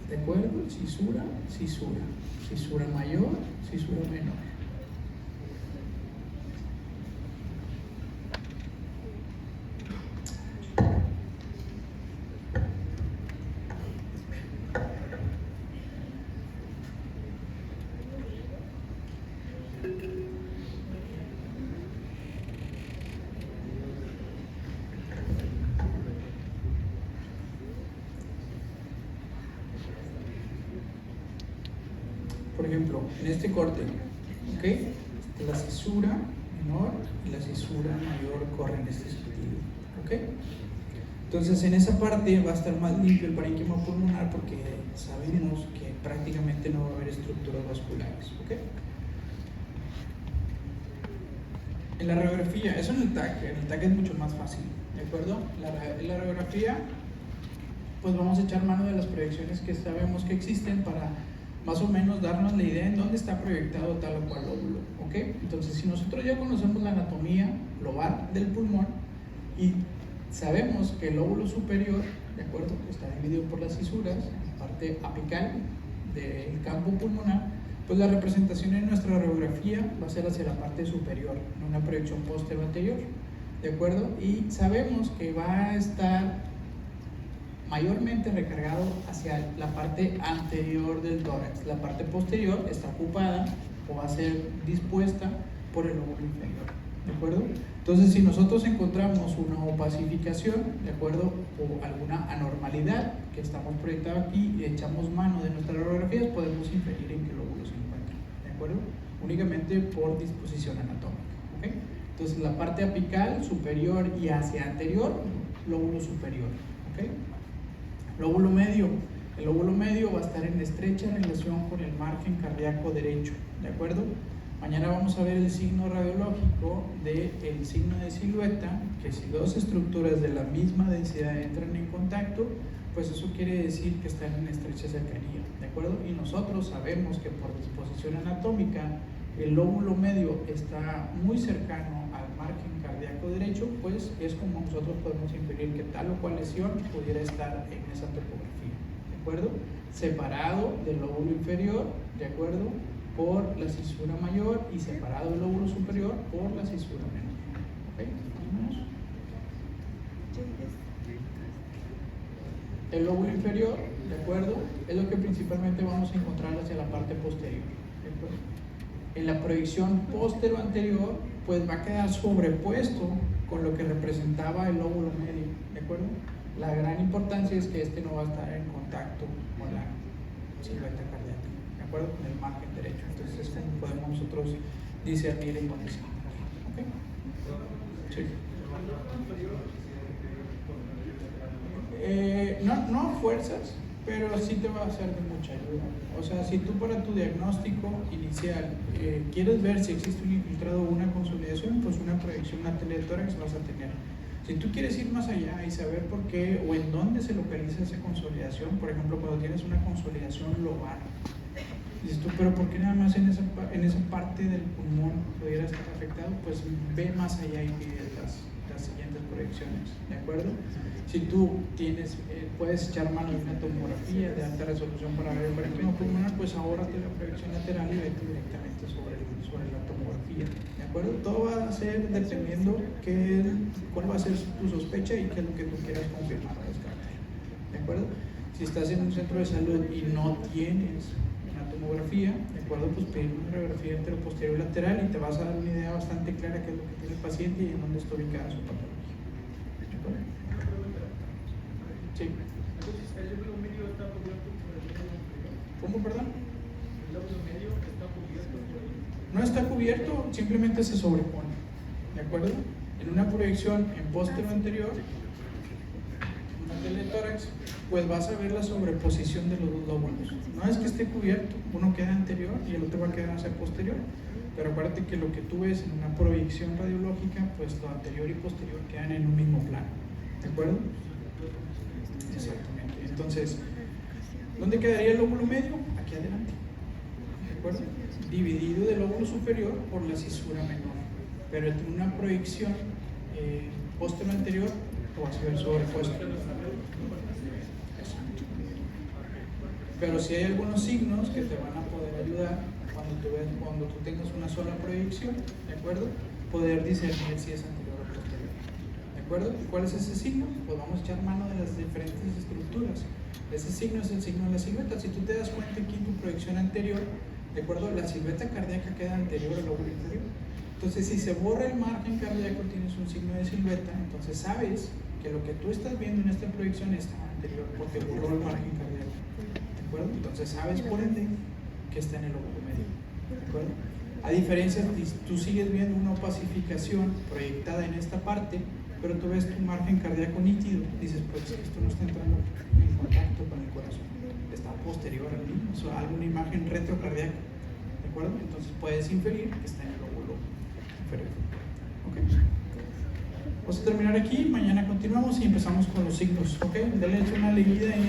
¿de acuerdo? Cisura, cisura. Cisura mayor, cisura menor. Por ejemplo, en este corte, ¿ok? La cisura menor y la cisura mayor corren en este sentido, ¿ok? Entonces, en esa parte va a estar más limpio el parénquima pulmonar porque sabemos que prácticamente no va a haber estructuras vasculares, ¿ok? En la radiografía, eso en el TAC es mucho más fácil, ¿de acuerdo? En la radiografía, pues vamos a echar mano de las proyecciones que sabemos que existen para más o menos darnos la idea en dónde está proyectado tal o cual lóbulo, ¿ok? Entonces, si nosotros ya conocemos la anatomía global del pulmón y sabemos que el lóbulo superior, ¿de acuerdo?, está dividido por las cisuras, en la parte apical del campo pulmonar, pues la representación en nuestra radiografía va a ser hacia la parte superior, en una proyección posterior anterior, ¿de acuerdo? Y sabemos que va a estar mayormente recargado hacia la parte anterior del tórax. La parte posterior está ocupada o va a ser dispuesta por el lóbulo inferior, ¿de acuerdo? Entonces, si nosotros encontramos una opacificación, ¿de acuerdo?, o alguna anormalidad que estamos proyectando aquí y echamos mano de nuestras radiografías, podemos inferir en qué lóbulo se encuentra, ¿de acuerdo? Únicamente por disposición anatómica, ¿ok? Entonces, la parte apical superior y hacia anterior, lóbulo superior, ¿ok? Lóbulo medio. El lóbulo medio va a estar en estrecha relación con el margen cardíaco derecho, ¿de acuerdo? Mañana vamos a ver el signo radiológico del signo de silueta, que si dos estructuras de la misma densidad entran en contacto, pues eso quiere decir que están en estrecha cercanía, ¿de acuerdo? Y nosotros sabemos que por disposición anatómica el lóbulo medio está muy cercano al margen cardíaco derecho, pues es como nosotros podemos inferir que tal o cual lesión pudiera estar en esa topografía, ¿de acuerdo? Separado del lóbulo inferior, ¿de acuerdo?, por la cisura mayor y separado el lóbulo superior por la cisura menor. ¿Ok? ¿Vamos? El lóbulo inferior, ¿de acuerdo? Es lo que principalmente vamos a encontrar hacia la parte posterior. ¿De acuerdo? En la proyección postero-anterior, pues va a quedar sobrepuesto con lo que representaba el lóbulo medio. ¿De acuerdo? La gran importancia es que este no va a estar en contacto con la silueta cardíaca, ¿de acuerdo? Con el margen derecho. Entonces es como podemos nosotros discernir en condición. ¿Ok? Sí. No a fuerzas, pero sí te va a ser de mucha ayuda. O sea, si tú para tu diagnóstico inicial quieres ver si existe un infiltrado o una consolidación, pues una proyección lateral de tórax vas a tener. Si tú quieres ir más allá y saber por qué o en dónde se localiza esa consolidación, por ejemplo, cuando tienes una consolidación lobar, dices tú, pero ¿por qué nada más en esa parte del pulmón pudiera estar afectado? Pues ve más allá y pide las siguientes proyecciones, ¿de acuerdo? Si tú puedes echar mano de una tomografía de alta resolución para ver el parénquima pulmonar, pues ahórrate la proyección lateral y vete directamente sobre la tomografía, ¿de acuerdo? Todo va a ser dependiendo cuál va a ser tu sospecha y qué es lo que tú quieras confirmar o descartar, ¿de acuerdo? Si estás en un centro de salud y no tienes una tomografía, ¿de acuerdo? Pues pedir una radiografía anteroposterior lateral y te vas a dar una idea bastante clara de qué es lo que tiene el paciente y en dónde está ubicada su patología, ¿de acuerdo? Sí. Entonces, ¿el lóbulo medio está cubierto por el lóbulo inferior? ¿Cómo, perdón? ¿El lóbulo medio está cubierto por el...? No está cubierto, simplemente se sobrepone, ¿de acuerdo? En una proyección en póstero anterior, una teletórax, pues vas a ver la sobreposición de los dos lóbulos. No es que esté cubierto, uno queda anterior y el otro va a quedar hacia posterior, pero acuérdate que lo que tú ves en una proyección radiológica, pues lo anterior y posterior quedan en un mismo plano, ¿de acuerdo? Exactamente. Entonces, ¿dónde quedaría el lóbulo medio? Aquí adelante, ¿de acuerdo? Dividido del lóbulo superior por la cisura menor, pero en una proyección póstero anterior lo vas a ver sobrepuesto. Pero si hay algunos signos que te van a poder ayudar cuando tú tengas una sola proyección, ¿de acuerdo? Poder discernir si es anterior o posterior. ¿De acuerdo? ¿Y cuál es ese signo? Pues vamos a echar mano de las diferentes estructuras. Ese signo es el signo de la silueta. Si tú te das cuenta aquí en tu proyección anterior, ¿de acuerdo? La silueta cardíaca queda anterior al lóbulo inferior. Entonces, si se borra el margen cardíaco, tienes un signo de silueta, entonces sabes que lo que tú estás viendo en esta proyección está anterior, porque borró el margen cardíaco. ¿De acuerdo? Entonces sabes por ende que está en el lóbulo medio. ¿De acuerdo? A diferencia, tú sigues viendo una opacificación proyectada en esta parte, pero tú ves tu margen cardíaco nítido, dices, pues esto no está entrando en contacto con el corazón, está posterior al mismo, o sea, alguna imagen retrocardíaca, ¿de acuerdo? Entonces puedes inferir que está en el lóbulo inferior. ¿Ok? Vamos a terminar aquí, mañana continuamos y empezamos con los signos, ¿ok? Dale una leída en